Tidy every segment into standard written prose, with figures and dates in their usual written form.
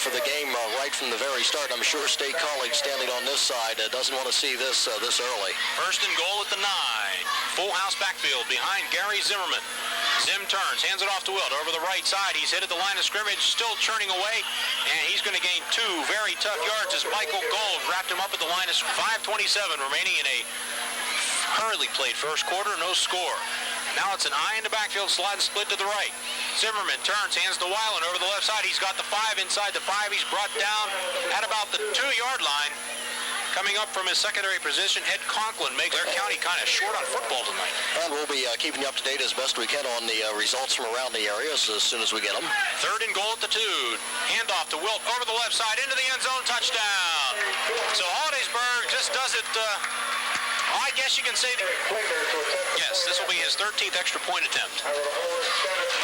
for the game right from the very start. I'm sure State College standing on this side doesn't want to see this this early. First and goal at the 9. Full house backfield behind Gary Zimmerman. Zim turns, hands it off to Wilt over the right side. He's hit at the line of scrimmage, still churning away, and he's going to gain 2 very tough yards as Michael Gold wrapped him up at the line of 5:27 remaining in a hurriedly played first quarter, no score. Now it's an eye in the backfield, slide and split to the right. Zimmerman turns, hands to Weiland over the left side. He's got the 5 inside the 5. He's brought down at about the 2-yard line. Coming up from his secondary position, Ed Conklin makes their county kind of short on football tonight. And we'll be keeping you up to date as best we can on the results from around the areas as soon as we get them. Third and goal at the 2. Handoff to Wilt over the left side into the end zone, touchdown. So Holidaysburg just does it. I guess you can say, yes, this will be his 13th extra point attempt.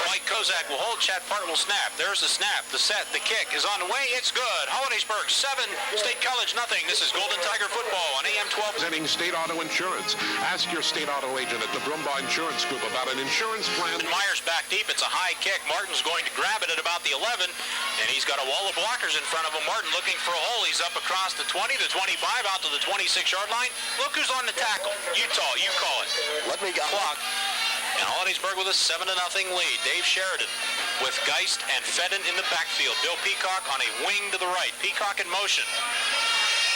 Mike Kozak will hold, Chad Part will snap. There's the snap, the set, the kick is on the way. It's good. Holidaysburg 7, State College nothing. This is Golden Tiger football on AM 12. Presenting State Auto Insurance. Ask your State Auto agent at the Brumbaugh Insurance Group about an insurance plan. Myers back deep. It's a high kick. Martin's going to grab it at about the 11, and he's got a wall of blockers in front of him. Martin looking for a hole. He's up across the 20, the 25, out to the 26-yard line. Look who's on the tackle. Utah, you call it. Let me go. Clock. And Holidaysburg with a 7-0 lead. Dave Sheridan with Geist and Fedden in the backfield. Bill Peacock on a wing to the right. Peacock in motion.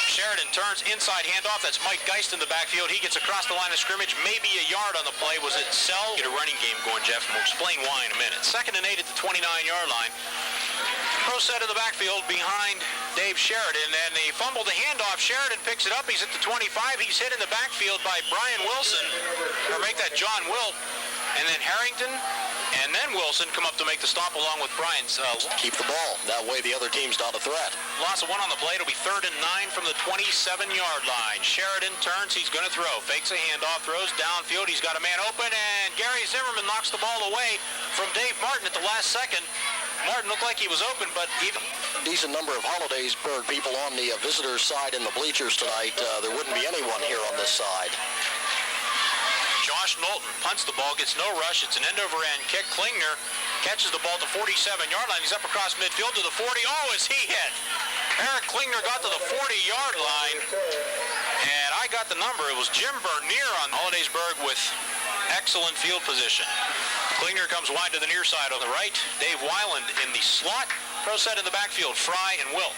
Sheridan turns inside handoff. That's Mike Geist in the backfield. He gets across the line of scrimmage. Maybe a yard on the play. Was it Sell? Get a running game going, Jeff, and we'll explain why in a minute. 2nd and 8 at the 29-yard line. Pro set in the backfield behind Dave Sheridan, and they fumble the handoff. Sheridan picks it up. He's at the 25. He's hit in the backfield by Brian Wilson, or make that John Wilt, and then Harrington, and then Wilson come up to make the stop along with Brian's. Keep the ball. That way the other team's not a threat. Loss of 1 on the play. It'll be 3rd and 9 from the 27-yard line. Sheridan turns. He's going to throw. Fakes a handoff. Throws downfield. He's got a man open, and Gary Zimmerman knocks the ball away from Dave Martin at the last second. Martin looked like he was open, but even decent number of Holidaysburg people on the visitors' side in the bleachers tonight. There wouldn't be anyone here on this side. Josh Knowlton punts the ball, gets no rush. It's an end-over-end kick. Klingner catches the ball at the 47-yard line. He's up across midfield to the 40. Oh, is he hit? Eric Klingner got to the 40-yard line, and I got the number. It was Jim Bernier on Holidaysburg with excellent field position. Klingner comes wide to the near side on the right. Dave Weiland in the slot. Pro set in the backfield, Fry and Wilt.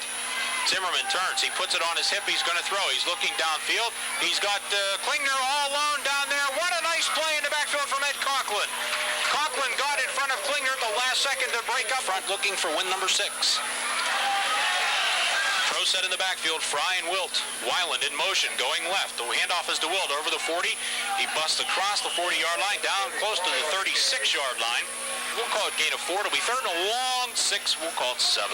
Zimmerman turns. He puts it on his hip. He's going to throw. He's looking downfield. He's got Klingner all alone down there. What a nice play in the backfield from Ed Conklin. Conklin got in front of Klingner at the last second to break up front, looking for win number 6. Pro set in the backfield, Fry and Wilt. Weiland in motion, going left. The handoff is to Wilt over the 40. He busts across the 40-yard line, down close to the 36-yard line. We'll call it gain of 4. It'll be 3rd and a long 6. We'll call it 7.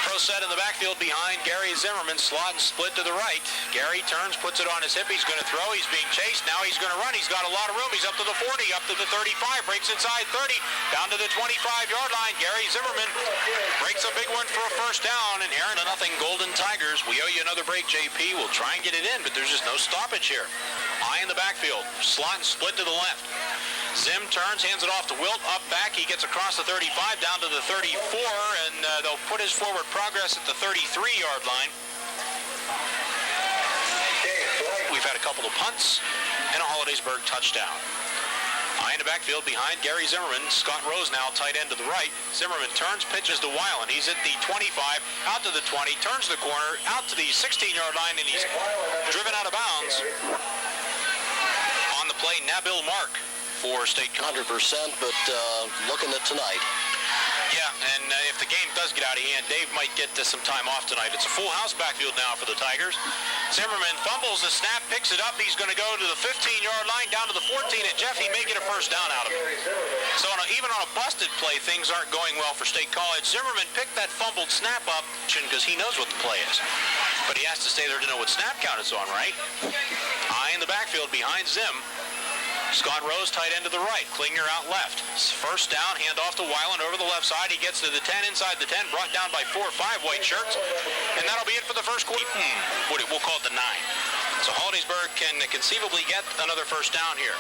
Pro set in the backfield behind Gary Zimmerman, slot and split to the right. Gary turns, puts it on his hip. He's going to throw. He's being chased. Now he's going to run. He's got a lot of room. He's up to the 40, up to the 35, breaks inside 30, down to the 25-yard line. Gary Zimmerman breaks a big one for a first down, and Aaron to nothing Golden Tigers. We owe you another break, JP. We'll try and get it in, but there's just no stoppage here. Eye in the backfield, slot and split to the left. Zim turns, hands it off to Wilt, up back. He gets across the 35, down to the 34, and they'll put his forward progress at the 33-yard line. We've had a couple of punts and a Holidaysburg touchdown. Eye in the backfield behind Gary Zimmerman. Scott Rose now tight end to the right. Zimmerman turns, pitches to Weiland. He's at the 25, out to the 20, turns the corner, out to the 16-yard line, and he's driven out of bounds. On the play, Nabil Mark for State 100%, but looking at tonight. Yeah, and if the game does get out of hand, Dave might get some time off tonight. It's a full house backfield now for the Tigers. Zimmerman fumbles the snap, picks it up. He's going to go to the 15-yard line, down to the 14, and Jeff, he may get a first down out of it. So even on a busted play, things aren't going well for State College. Zimmerman picked that fumbled snap up because he knows what the play is. But he has to stay there to know what snap count it's on, right? Eye in the backfield behind Zim. Scott Rose tight end to the right. Klingner out left. First down, handoff to Weiland over the left side. He gets to the 10, inside the 10, brought down by 4 or 5 white shirts. And that'll be it for the first quarter. We'll call it the 9. So Holidaysburg can conceivably get another first down here.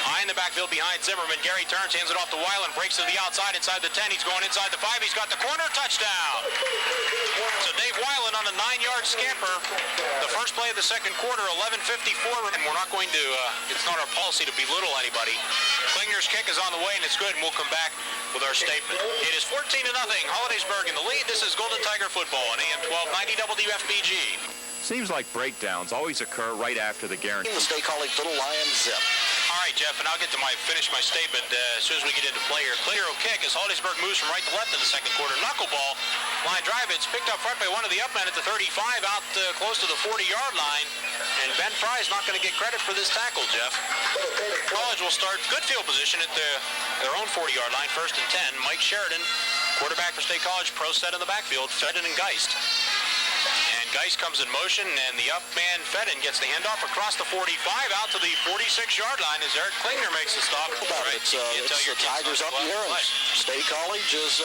High in the backfield behind Zimmerman. Gary turns, hands it off to Weiland, breaks to the outside, inside the 10. He's going inside the 5. He's got the corner, touchdown. So Dave Weiland on a 9-yard scamper. The first play of the second quarter, 11:54. And we're not going to, it's not our policy to belittle anybody. Klingner's kick is on the way, and it's good, and we'll come back with our statement. It is 14-0. Holidaysburg in the lead. This is Golden Tiger football on AM 1290 WFPG. Seems like breakdowns always occur right after the guarantee. The State College Little Lion zip. All right, Jeff, and I'll get to finish my statement as soon as we get into play here. Clear kick as Holidaysburg moves from right to left in the second quarter. Knuckleball, line drive. It's picked up front by one of the upmen at the 35, out close to the 40-yard line. And Ben Fry is not going to get credit for this tackle, Jeff. College will start good field position at their own 40-yard line, 1st and 10. Mike Sheridan, quarterback for State College, pro set in the backfield, Fedden and Geist. And Geist comes in motion, and the up man Fedden gets the handoff across the 45 out to the 46-yard line as Eric Klingner makes the stop. Right. It's the Tigers up here, and State College is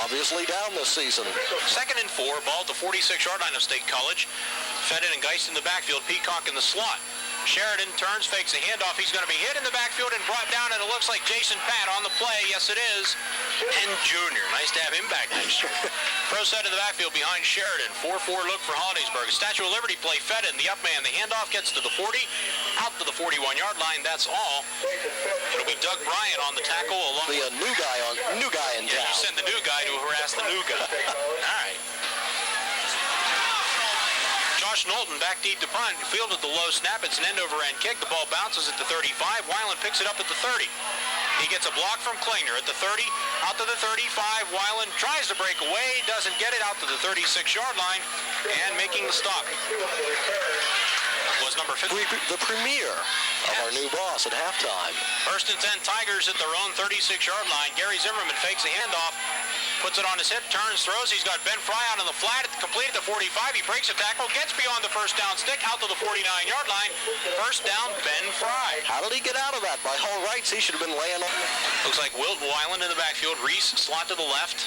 obviously down this season. 2nd and 4, ball at the 46-yard line of State College. Fedden and Geist in the backfield, Peacock in the slot. Sheridan turns, fakes a handoff. He's going to be hit in the backfield and brought down, and it looks like Jason Pat on the play. Yes, it is. And Junior. Nice to have him back next year. Pro set in the backfield behind Sheridan. 4-4 look for Holidaysburg. Statue of Liberty play. Fedden, the up man. The handoff gets to the 40, out to the 41-yard line. That's all. It'll be Doug Bryan on the tackle. Along The new guy in town. You send the new guy to harass the new guy. All right. Josh Knowlton back deep to punt, fielded the low snap. It's an end over end kick. The ball bounces at the 35. Weiland picks it up at the 30. He gets a block from Klingner at the 30, out to the 35. Weiland tries to break away, doesn't get it, out to the 36-yard line, and making the stop was number 50. The premier of our new boss at halftime. 1st and 10, Tigers at their own 36-yard line. Gary Zimmerman fakes a handoff, puts it on his hip, turns, throws. He's got Ben Fry out on the flat, complete at the 45. He breaks a tackle, gets beyond the first down stick, out to the 49-yard line. First down, Ben Fry. How did he get out of that? By all rights, he should have been laying on. Looks like Wilt Weiland in the backfield, Reese slot to the left,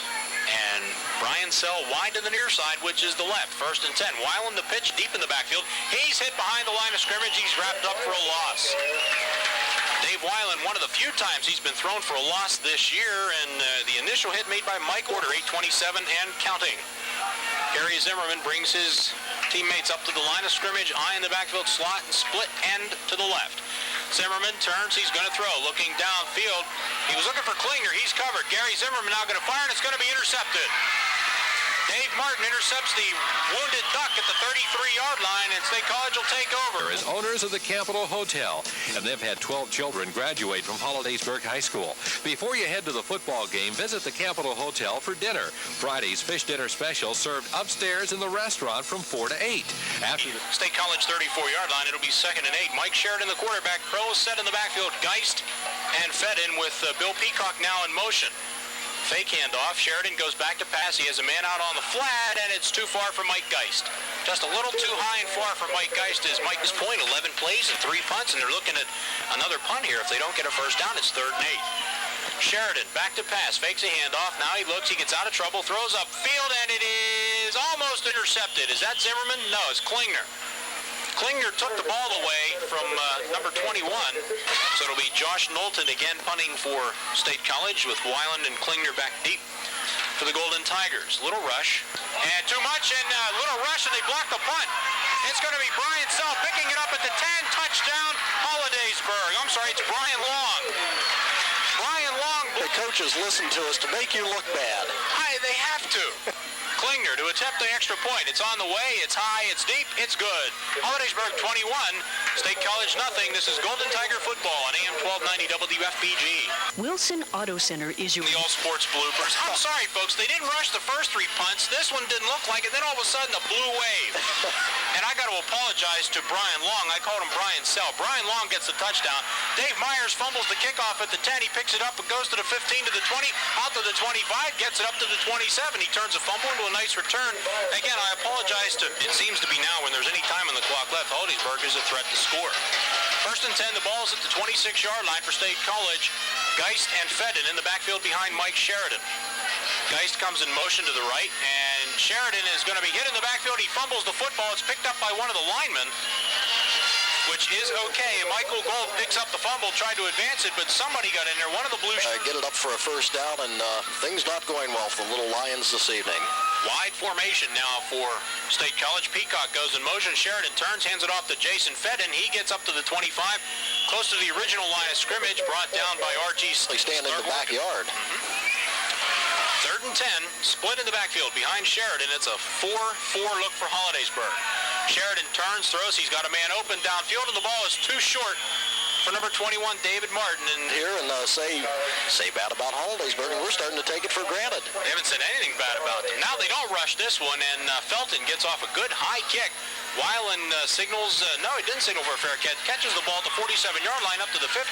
and Brian Sell wide to the near side, which is the left. 1st and 10. Weiland the pitch deep in the backfield. He's hit behind the line of scrimmage. He's wrapped up for a loss. Dave Weiland, one of the few times he's been thrown for a loss this year, and the initial hit made by Mike Order, 8:27 and counting. Gary Zimmerman brings his teammates up to the line of scrimmage, eye in the backfield slot, and split end to the left. Zimmerman turns, he's going to throw, looking downfield. He was looking for Klingner, he's covered. Gary Zimmerman now going to fire, and it's going to be intercepted. Dave Martin intercepts the wounded Duck at the 33-yard line, and State College will take over. As owners of the Capitol Hotel, and they've had 12 children graduate from Holidaysburg High School. Before you head to the football game, visit the Capitol Hotel for dinner. Friday's fish dinner special served upstairs in the restaurant from 4 to 8. After the State College 34-yard line, it'll be 2nd and 8. Mike Sheridan, the quarterback, pro set in the backfield. Geist and Fedden with Bill Peacock now in motion. Fake handoff. Sheridan goes back to pass. He has a man out on the flat, and it's too far for Mike Geist. Just a little too high and far for Mike Geist is Mike's point. 11 plays and 3 punts, and they're looking at another punt here. If they don't get a first down, it's 3rd and 8. Sheridan back to pass. Fakes a handoff. Now he looks. He gets out of trouble. Throws upfield, and it is almost intercepted. Is that Zimmerman? No, it's Klingner. Klingner took the ball away from number 21, so it'll be Josh Knowlton again punting for State College with Weiland and Klingner back deep for the Golden Tigers. Little rush, and too much, and little rush, and they block the punt. It's going to be Brian Sell picking it up at the 10, touchdown, Holidaysburg. I'm sorry, it's Brian Long. Brian Long. The coaches listen to us to make you look bad. They have to. Klingner to attempt the extra point. It's on the way. It's high. It's deep. It's good. Holidaysburg 21, State College nothing. This is Golden Tiger football on AM 1290 WFPG. Wilson Auto Center is your... The all sports bloopers. I'm sorry, folks. They didn't rush the first 3 punts. This one didn't look like it. Then all of a sudden, a blue wave. And I got to apologize to Brian Long. I called him Brian Sell. Brian Long gets the touchdown. Dave Myers fumbles the kickoff at the 10. He picks it up and goes to the 15, to the 20, out to the 25, gets it up to the 27. He turns a fumble into a nice return. Again, I apologize to... It seems to be now when there's any time on the clock left, Holidaysburg is a threat to score. 1st and 10, the ball is at the 26-yard line for State College. Geist and Fedden in the backfield behind Mike Sheridan. Geist comes in motion to the right, and Sheridan is going to be hit in the backfield. He fumbles the football. It's picked up by one of the linemen. which is okay. Michael Gold picks up the fumble, tried to advance it, but somebody got in there. One of the blue Get it up for a first down, and things not going well for the Little Lions this evening. Wide formation now for State College. Peacock goes in motion. Sheridan turns, hands it off to Jason Fedden. He gets up to the 25, close to the original line of scrimmage, brought down by R.G. They stand in the backyard. Third and 10, split in the backfield behind Sheridan. It's a 4-4 look for Holidaysburg. Sheridan turns, throws. He's got a man open downfield, and the ball is too short for number 21, David Martin. And here and say bad about Holidaysburg, and we're starting to take it for granted. They haven't said anything bad about them. Now they don't rush this one, and Felton gets off a good high kick. Weiland signals, no, he didn't signal for a fair catch. Catches the ball at the 47-yard line up to the 50,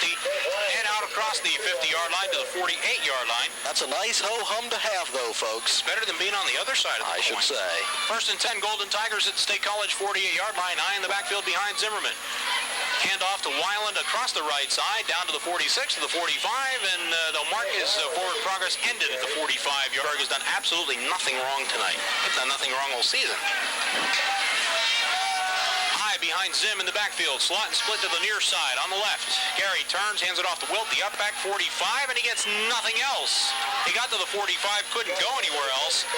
and out across the 50-yard line to the 48-yard line. That's a nice ho-hum to have, though, folks. Better than being on the other side of the I should say. First and 10, Golden Tigers at the State College 48-yard line, high in the backfield behind Zimmerman. Hand off to Weiland across the right side, down to the 46, to the 45, and the mark is forward progress ended at the 45-yard. Has done absolutely nothing wrong tonight. It's done nothing wrong all season. High behind Zim in the backfield, slot and split to the near side on the left. Gary turns, hands it off to Wilt, the up back 45, and he gets nothing else. He got to the 45, couldn't go anywhere else.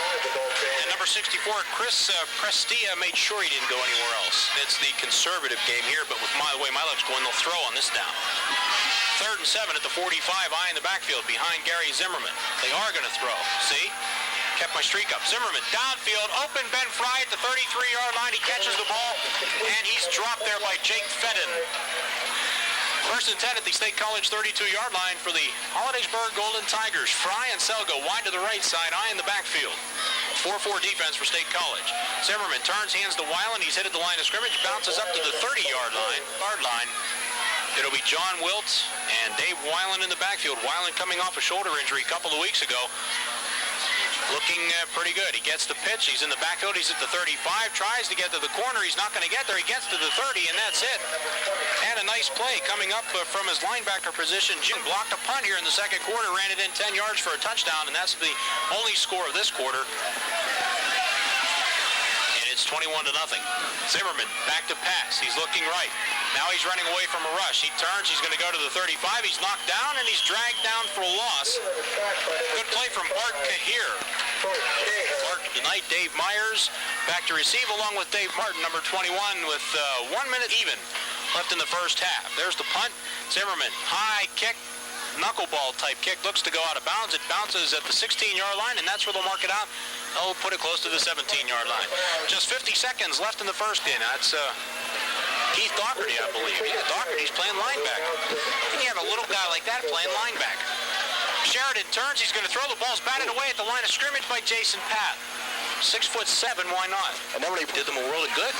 And number 64, Chris Prestia, made sure he didn't go anywhere else. It's the conservative game here, but with the way my luck's going, they'll throw on this down. Third and 7 at the 45, high in the backfield behind Gary Zimmerman. They are going to throw. See? Kept my streak up. Zimmerman downfield, open Ben Fry at the 33-yard line. He catches the ball, and he's dropped there by Jake Fedden. First and 10 at the State College 32-yard line for the Holidaysburg Golden Tigers. Fry and Selgo wide to the right side, eye in the backfield. 4-4 defense for State College. Zimmerman turns, hands to Weiland. He's hit at the line of scrimmage, bounces up to the 30-yard line. It'll be John Wilt and Dave Weiland in the backfield. Weiland coming off a shoulder injury a couple of weeks ago. Looking pretty good. He gets the pitch. He's in the backfield. He's at the 35. Tries to get to the corner. He's not going to get there. He gets to the 30, and that's it. And a nice play coming up from his linebacker position. Jim blocked a punt here in the second quarter. Ran it in 10 yards for a touchdown, and that's the only score of this quarter. And it's 21-0. Zimmerman back to pass. He's looking right. Now he's running away from a rush. He turns. He's going to go to the 35. He's knocked down, and he's dragged down for a loss. Good play from Art Kahir. Art tonight, Dave Myers back to receive along with Dave Martin, number 21, with 1 minute even left in the first half. There's the punt. Zimmerman, high kick, knuckleball type kick, looks to go out of bounds. It bounces at the 16-yard line, and that's where they'll mark it out. They'll put it close to the 17-yard line. Just 50 seconds left in the first inning. That's Keith Doherty, I believe. Yeah, Doherty's playing linebacker. Can you have a little guy like that playing linebacker? Sheridan turns. He's going to throw the ball's batted away at the line of scrimmage by Jason Pat. 6'7", why not? And then when he did them a world of good.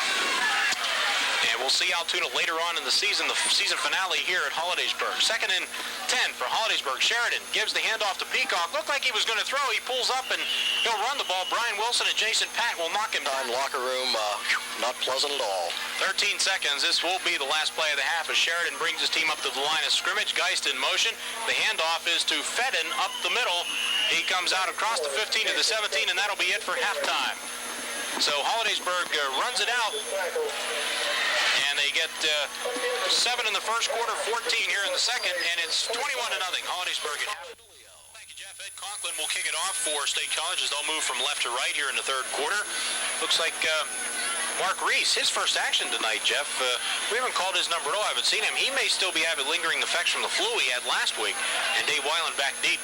And we'll see Altoona later on in the season finale here at Holidaysburg. Second and 10 for Holidaysburg. Sheridan gives the handoff to Peacock. Looked like he was going to throw. He pulls up and he'll run the ball. Brian Wilson and Jason Pat will knock him down. Locker room, not pleasant at all. 13 seconds. This will be the last play of the half as Sheridan brings his team up to the line of scrimmage. Geist in motion. The handoff is to Fedden up the middle. He comes out across the 15 to the 17, and that'll be it for halftime. So Holidaysburg runs it out. And they get 7 in the first quarter, 14 here in the second, and it's 21-0. Holidaysburg at half. Thank you, Jeff. Ed Conklin will kick it off for State College as they'll move from left to right here in the third quarter. Looks like Mark Reese, his first action tonight, Jeff. We haven't called his number 0. I haven't seen him. He may still be having lingering effects from the flu he had last week. And Dave Weiland back deep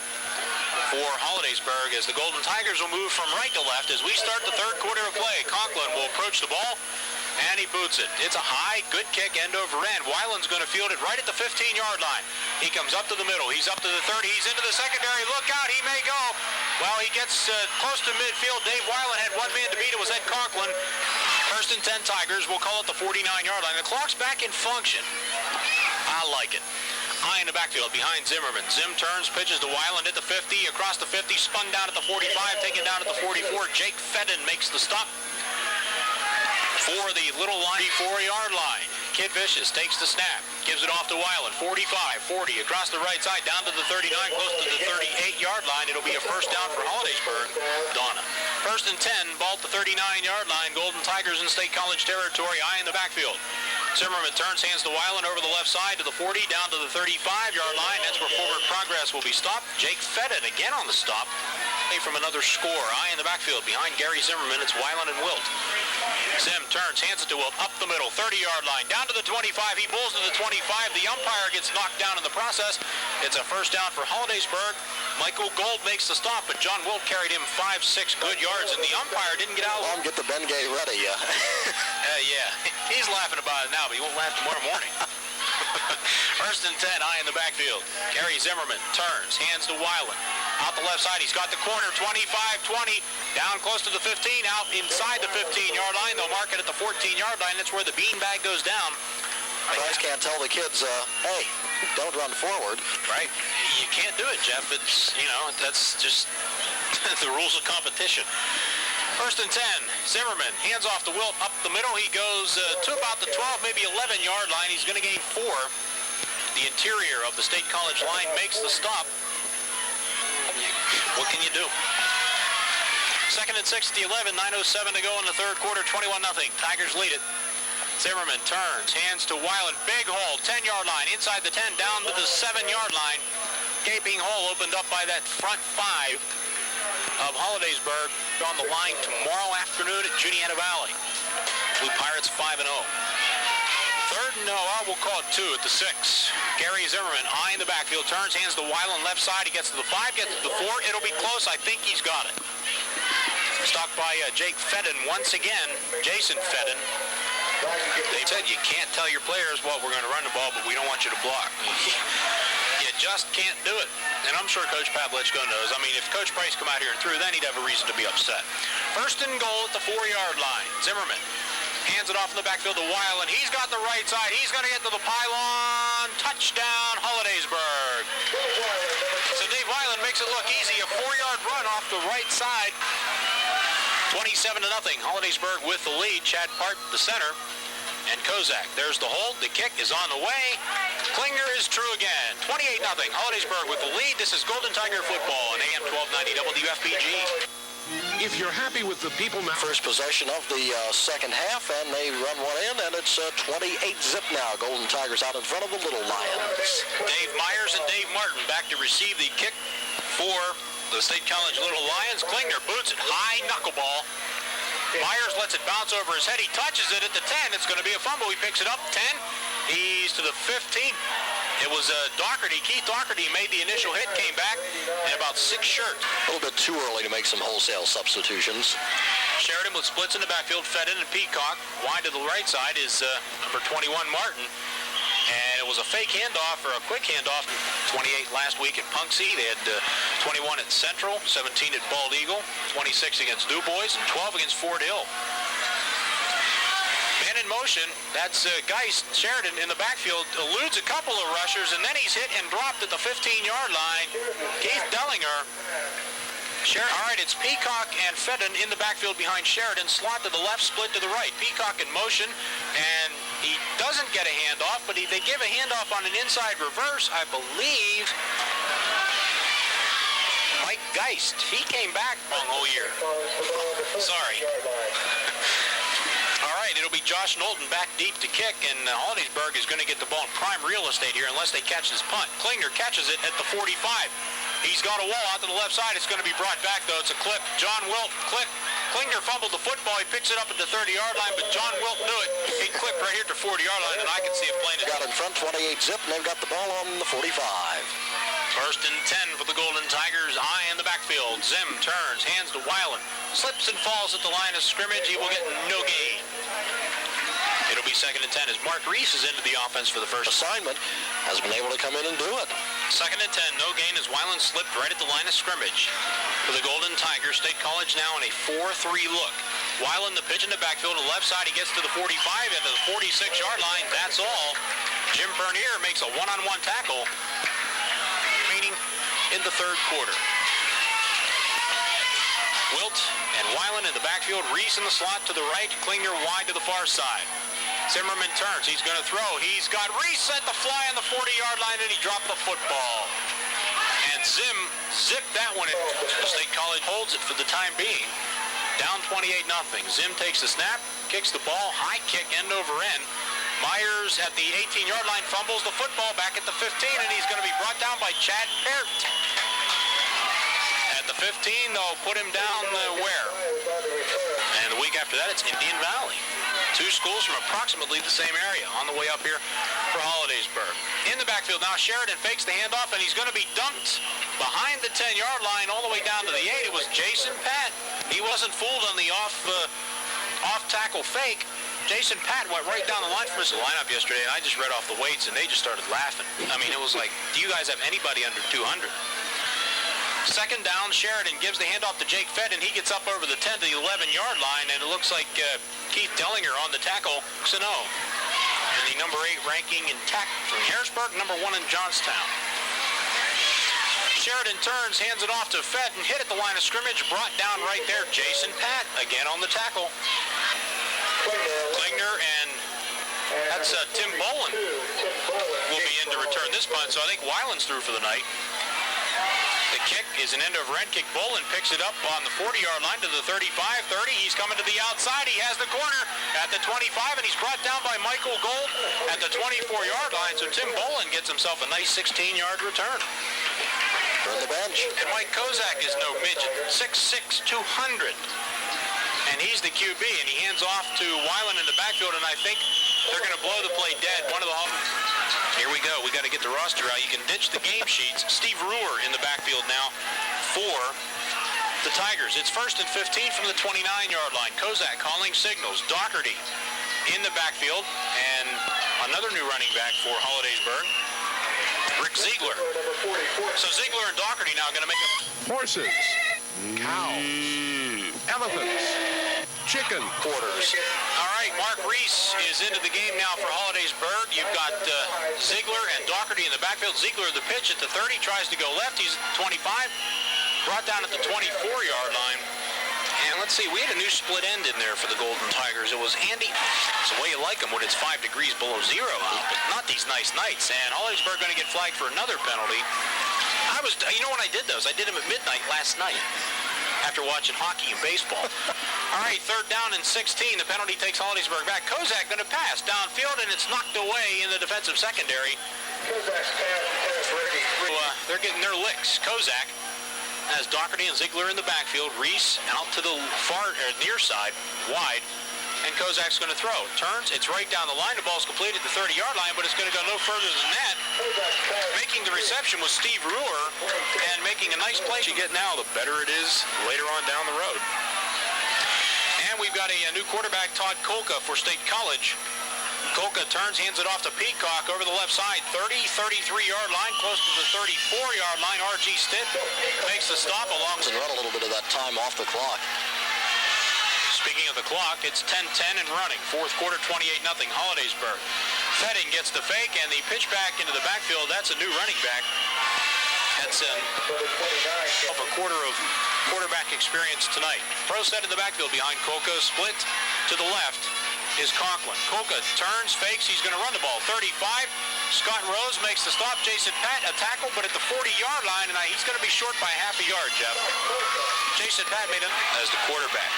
for Holidaysburg as the Golden Tigers will move from right to left as we start the third quarter of play. Conklin will approach the ball. And he boots it. It's a high, good kick, end over end. Weiland's going to field it right at the 15-yard line. He comes up to the middle. He's up to the 30. He's into the secondary. Look out. He may go. Well, he gets close to midfield. Dave Weiland had one man to beat. It was Ed Conklin. First and 10 Tigers. We'll call it the 49-yard line. The clock's back in function. I like it. High in the backfield behind Zimmerman. Zim turns, pitches to Weiland at the 50. Across the 50, spun down at the 45, taken down at the 44. Jake Fedden makes the stop for the little line, 4-yard line. Kid Vicious takes the snap, gives it off to Weiland, 45, 40, across the right side, down to the 39, close to the 38-yard line. It'll be a first down for Holidaysburg. Donna. First and 10, ball at the 39-yard line. Golden Tigers in State College territory, eye in the backfield. Zimmerman turns, hands to Weiland over the left side to the 40, down to the 35-yard line. That's where forward progress will be stopped. Jake Fedden again on the stop. From another score. Eye in the backfield behind Gary Zimmerman. It's Weiland and Wilt. Zim turns, hands it to Wilt up the middle, 30-yard line, down to the 25. He pulls to the 25. The umpire gets knocked down in the process. It's a first down for Holidaysburg. Michael Gold makes the stop, but John Wilt carried him 5-6 good yards, and the umpire didn't get out. Well, get the Ben Gay ready. Yeah, he's laughing about it now, but he won't laugh tomorrow morning. First and 10, eye in the backfield. Gary Zimmerman turns, hands to Weiland. Out the left side, he's got the corner, 25-20, down close to the 15, out inside the 15-yard line. They'll mark it at the 14-yard line. That's where the beanbag goes down. Guys can't tell the kids, hey, don't run forward. Right? You can't do it, Jeff. It's, that's just the rules of competition. First and 10, Zimmerman hands off to Wilt up the middle. He goes to about the 12, maybe 11-yard line. He's going to gain 4. The interior of the State College line makes the stop. What can you do? Second and 6 at the 11, 9:07 to go in the third quarter, 21-0. Tigers lead it. Zimmerman turns, hands to Weiland. Big hole, 10-yard line, inside the 10, down to the 7-yard line. Gaping hole opened up by that front 5 of Holidaysburg on the line tomorrow afternoon at Juniata Valley. Blue Pirates 5-0. Third and we'll call it 2 at the 6. Gary Zimmerman, eye in the backfield, turns, hands to Weiland left side. He gets to the 5, gets to the 4. It'll be close. I think he's got it. Stopped by Jake Fedden once again. Jason Fedden. They said you can't tell your players, well, we're going to run the ball, but we don't want you to block. You just can't do it. And I'm sure Coach Pavlichko knows. I mean, if Coach Price come out here and threw, then he'd have a reason to be upset. First and goal at the 4-yard line. Zimmerman hands it off in the backfield to Weiland. He's got the right side. He's going to get to the pylon. Touchdown, Holidaysburg. So Dave Weiland makes it look easy. A 4-yard run off the right side. 27-0. Holidaysburg with the lead. Chad Part, the center. And Kozak. There's the hold. The kick is on the way. Klinger is true again. 28-0. Holidaysburg with the lead. This is Golden Tiger football on AM 1290 WFPG. If you're happy with the people... First possession of the second half, and they run one in, and it's 28-0 now. Golden Tigers out in front of the Little Lions. Dave Myers and Dave Martin back to receive the kick for the State College Little Lions. Klinger boots it high, knuckleball. Myers lets it bounce over his head. He touches it at the 10. It's going to be a fumble. He picks it up. 10. He's to the 15. It was Doherty. Keith Doherty made the initial hit, came back, and about 6 short. A little bit too early to make some wholesale substitutions. Sheridan with splits in the backfield. Fedden and Peacock. Wide to the right side is number 21, Martin. And it was a fake handoff, or a quick handoff. 28 last week at Punxsutawney. They had 21 at Central, 17 at Bald Eagle, 26 against Du Bois, and 12 against Fort Hill. Man in motion, that's Geist. Sheridan in the backfield eludes a couple of rushers, and then he's hit and dropped at the 15-yard line. Keith Dellinger. All right, it's Peacock and Fedden in the backfield behind Sheridan. Slot to the left, split to the right. Peacock in motion, and he doesn't get a handoff, but they give a handoff on an inside reverse, I believe. Mike Geist, he came back all year. Sorry. All right, it'll be Josh Knowlton back deep to kick, and Holidaysburg is going to get the ball in prime real estate here unless they catch this punt. Klinger catches it at the 45. He's got a wall out to the left side. It's going to be brought back, though. It's a clip. John Wilt, clip. Klinger fumbled the football. He picks it up at the 30-yard line, but John Wilt knew it. He clipped right here at the 40-yard line, and I can see it plain. Got in front, 28-0, and they've got the ball on the 45. First and 10 for the Golden Tigers. Eye in the backfield. Zim turns, hands to Weiland. Slips and falls at the line of scrimmage. He will get no gain. It'll be second and 10 as Mark Reese is into the offense for the first assignment. Has been able to come in and do it. Second and 10, no gain as Weiland slipped right at the line of scrimmage. For the Golden Tigers, State College now in a 4-3 look. Weiland the pitch in the backfield to the left side. He gets to the 45 and to the 46-yard line. That's all. Jim Bernier makes a one-on-one tackle. Remaining in the third quarter. Wilt and Weiland in the backfield. Reese in the slot to the right. Klinger wide to the far side. Zimmerman turns. He's going to throw. He's got Reese at the fly on the 40-yard line, and he dropped the football. And Zim zipped that one in. State College holds it for the time being. Down 28-0. Zim takes the snap, kicks the ball, high kick, end over end. Myers at the 18-yard line fumbles the football back at the 15, and he's going to be brought down by Chad Peart. At the 15, they'll put him down where? And the week after that, it's Indian Valley. Two schools from approximately the same area on the way up here for Holidaysburg. In the backfield now, Sheridan fakes the handoff, and he's going to be dumped behind the 10-yard line all the way down to the 8. It was Jason Pat. He wasn't fooled on the off-tackle fake. Jason Pat went right down the line from his lineup yesterday, and I just read off the weights, and they just started laughing. I mean, it was like, do you guys have anybody under 200? Second down, Sheridan gives the handoff to Jake Fedden. He gets up over the 10 to the 11-yard line, and it looks like Keith Dellinger on the tackle. Xeno. And the number 8 ranking intact from Harrisburg, number 1 in Johnstown. Sheridan turns, hands it off to Fedden, hit at the line of scrimmage, brought down right there. Jason Pat again on the tackle. Klingner and that's Tim Bolin will be in to return this punt, so I think Weiland's through for the night. The kick is an end of run kick. Bolin picks it up on the 40-yard line to the 35, 30. He's coming to the outside. He has the corner at the 25, and he's brought down by Michael Gold at the 24-yard line. So Tim Bolin gets himself a nice 16-yard return. From the bench. And Mike Kozak is no midget, 6'6", 200. And he's the QB, and he hands off to Weiland in the backfield, and I think they're going to blow the play dead. Here we go. We got to get the roster out. You can ditch the game sheets. Steve Ruhr in the backfield now for the Tigers. It's 1st and 15 from the 29-yard line. Kozak calling signals. Doherty in the backfield, and another new running back for Holidaysburg, Rick Ziegler. So Ziegler and Doherty now going to make a... Horses, cows, elephants, chicken. Quarters. All right, Mark Reese is into the game now for Holidaysburg. You've got Ziegler and Doherty in the backfield. Ziegler the pitch at the 30, tries to go left. He's 25, brought down at the 24-yard line. And let's see, we had a new split end in there for the Golden Tigers. It was Andy. It's the way you like them when it's 5 degrees below zero out, but not these nice nights. And Holidaysburg going to get flagged for another penalty. You know when I did those? I did them at midnight last night after watching hockey and baseball. All right, 3rd down and 16. The penalty takes Holidaysburg back. Kozak going to pass downfield, and it's knocked away in the defensive secondary. They're getting their licks. Kozak has Doherty and Ziegler in the backfield. Reese out to the near side, wide. And Kozak's going to throw. Turns, it's right down the line. The ball's completed at the 30-yard line, but it's going to go no further than that. Making the reception was Steve Ruhr, and making a nice play. You get now, the better it is later on down the road. And we've got a new quarterback, Todd Kolka, for State College. Kolka turns, hands it off to Peacock over the left side, 30, 33-yard line, close to the 34-yard line. R.G. Stitt makes the stop along. And run a little bit of that time off the clock. Speaking of the clock, it's 10-10 and running. 4th quarter, 28-0, Holidaysburg. Fetting gets the fake, and the pitch back into the backfield. That's a new running back. That's a quarter of quarterback experience tonight. Pro set in the backfield behind Kolka. Split to the left is Conklin. Kolka turns, fakes. He's going to run the ball. 35. Scott Rose makes the stop. Jason Pat, a tackle, but at the 40-yard line, and he's going to be short by half a yard, Jeff. Jason Pat made it as the quarterback.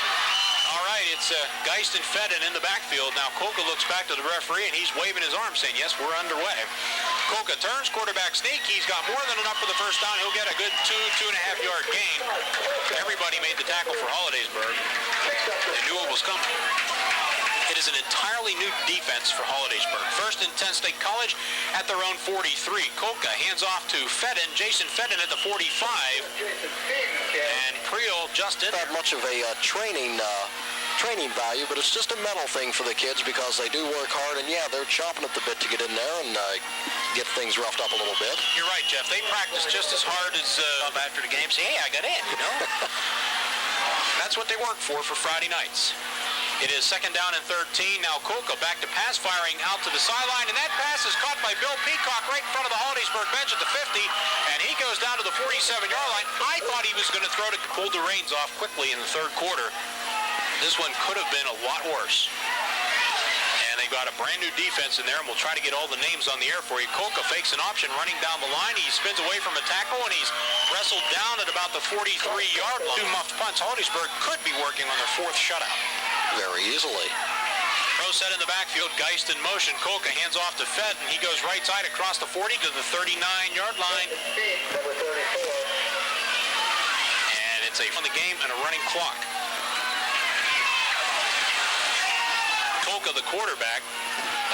All right, it's Geist and Fedden in the backfield. Now Kolka looks back to the referee, and he's waving his arm, saying, yes, we're underway. Kolka turns, quarterback sneak. He's got more than enough for the first down. He'll get a good 2.5-yard gain. Everybody made the tackle for Holidaysburg. They knew it was coming. It is an entirely new defense for Holidaysburg. 1st and 10 State College at their own 43. Kolka hands off to Fedden. Jason Fedden at the 45. And Creel just did. Not much of a training value, but it's just a mental thing for the kids because they do work hard, and yeah, they're chomping at the bit to get in there and get things roughed up a little bit. You're right, Jeff. They practice just as hard as after the game. Say, hey, I got in, you know? That's what they work for Friday nights. It is 2nd down and 13. Now Kolka back to pass firing out to the sideline, and that pass is caught by Bill Peacock right in front of the Holidaysburg bench at the 50, and he goes down to the 47-yard line. I thought he was going to throw to pull the reins off quickly in the 3rd quarter. This one could have been a lot worse. And they've got a brand new defense in there, and we'll try to get all the names on the air for you. Kolka fakes an option running down the line. He spins away from a tackle, and he's wrestled down at about the 43-yard line. 2 muffed punts. Holidaysburg could be working on their 4th shutout. Very easily. Pro Throw set in the backfield. Geist in motion. Kolka hands off to Fett, and he goes right side across the 40 to the 39-yard line. And it's a on the game and a running clock. Kolka, the quarterback.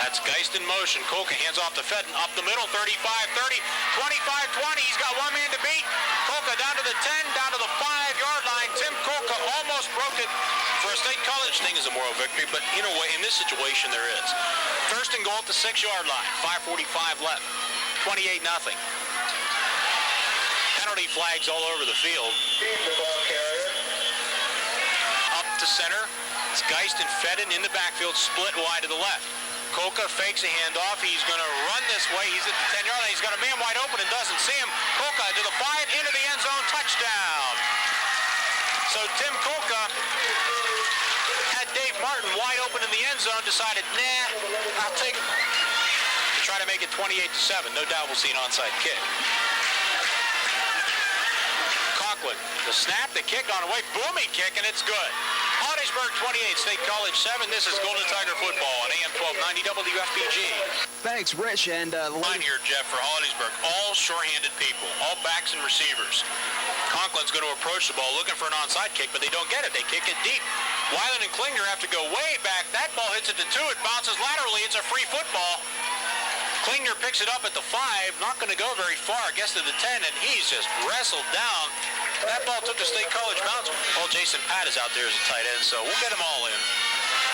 That's Geist in motion. Kolka hands off to Fetton. Up the middle, 35-30, 25-20. He's got one man to beat. Kolka down to the 10, down to the 5-yard line. Tim Kolka almost broke it. For a State College thing is a moral victory, but in a way, in this situation, there is. First and goal at the 6-yard line. 5:45 left. 28-0. Penalty flags all over the field. Up to center. It's Geist and Fedden in the backfield, split wide to the left. Kolka fakes a handoff. He's going to run this way. He's at the 10-yard line. He's got a man wide open and doesn't see him. Kolka to the 5, into the end zone, touchdown. So Tim Kolka had Dave Martin wide open in the end zone, decided, nah, I'll take it. Try to make it 28-7. No doubt we'll see an onside kick. Conklin, the snap, the kick on the way, booming kick, and it's good. Holidaysburg 28, State College 7. This is Golden Tiger football on AM 1290 WFPG. Thanks, Rich. And Line here, Jeff, for Holidaysburg. All short-handed people, all backs and receivers. Conklin's going to approach the ball looking for an onside kick, but they don't get it. They kick it deep. Weiland and Klinger have to go way back. That ball hits it to 2. It bounces laterally. It's a free football. Klinger picks it up at the 5. Not going to go very far. Gets to the 10, and he's just wrestled down. That ball took the State College bounce. Oh, Jason Pat is out there as a tight end, so we'll get them all in.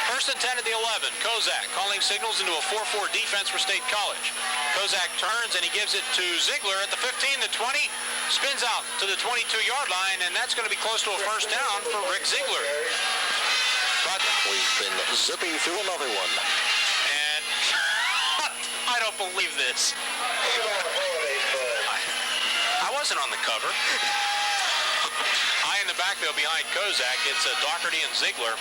First and 10 at the 11. Kozak calling signals into a 4-4 defense for State College. Kozak turns, and he gives it to Ziegler at the 15, the 20. Spins out to the 22-yard line, and that's going to be close to a first down for Rick Ziegler. But We've been zipping through another one. And I don't believe this. I wasn't on the cover. High in the backfield behind Kozak, it's Doherty and Ziegler.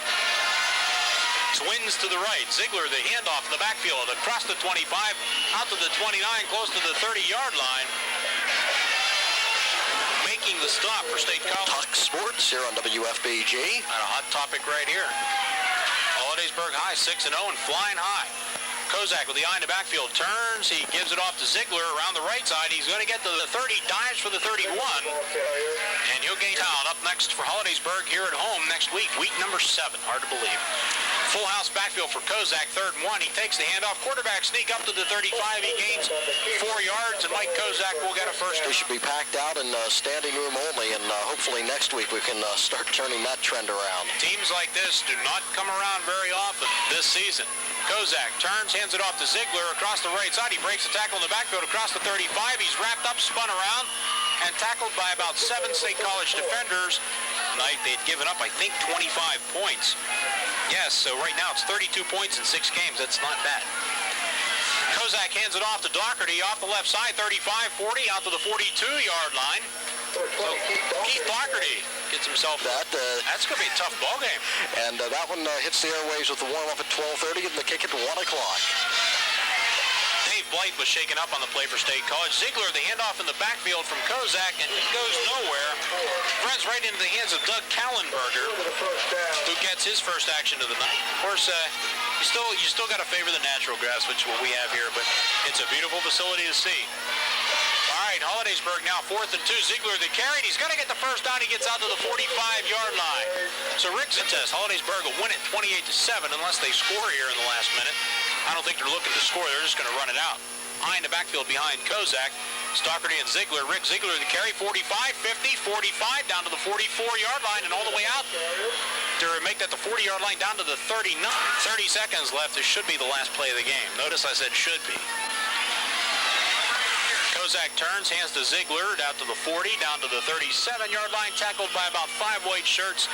Twins to the right. Ziegler, the handoff in the backfield, across the 25, out to the 29, close to the 30-yard line. Making the stop for State College. Talk sports here on WFBG. And a hot topic right here. Holidaysburg High, 6-0 and flying high. Kozak with the eye in the backfield turns. He gives it off to Ziegler around the right side. He's going to get to the 30, dives for the 31. And he'll gain town up next for Holidaysburg here at home next week number 7. Hard to believe. Full house backfield for Kozak, 3rd and 1. He takes the handoff. Quarterback sneak up to the 35. He gains 4 yards, and Mike Kozak will get a first. They should be packed out in standing room only, and hopefully next week we can start turning that trend around. Teams like this do not come around very often this season. Kozak turns, hands it off to Ziegler across the right side. He breaks the tackle in the backfield across the 35. He's wrapped up, spun around, and tackled by about 7 State College defenders. Tonight they'd given up, I think, 25 points. Yes, so right now it's 32 points in 6 games. That's not bad. Kozak hands it off to Doherty off the left side, 35-40, out to the 42-yard line. So Keith Doherty gets himself that's going to be a tough ball game. And that one hits the airwaves with the warm-up at 12:30 and the kick at 1 o'clock. Dave Blight was shaken up on the play for State College. Ziegler, the handoff in the backfield from Kozak, and he goes nowhere. Runs right into the hands of Doug Kallenberger, who gets his first action of the night. Of course, you still got to favor the natural grass, which is what we have here, but it's a beautiful facility to see. All right, Holidaysburg now 4th and 2. Ziegler the carry. He's going to get the first down. He gets out to the 45-yard line. So Rick Zintes, Holidaysburg will win it 28-7 unless they score here in the last minute. I don't think they're looking to score. They're just going to run it out. High in the backfield behind Kozak. Doherty and Ziegler. Rick Ziegler the carry. 45, 50, 45, down to the 44-yard line and all the way out to make that the 40-yard line down to the 39. 30 seconds left. This should be the last play of the game. Notice I said should be. Kozak turns, hands to Ziegler, down to the 40, down to the 37-yard line, tackled by about 5 white shirts,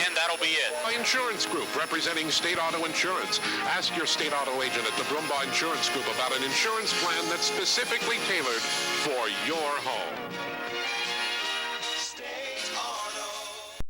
and that'll be it. Insurance Group, representing State Auto Insurance. Ask your State Auto agent at the Brumbaugh Insurance Group about an insurance plan that's specifically tailored for your home.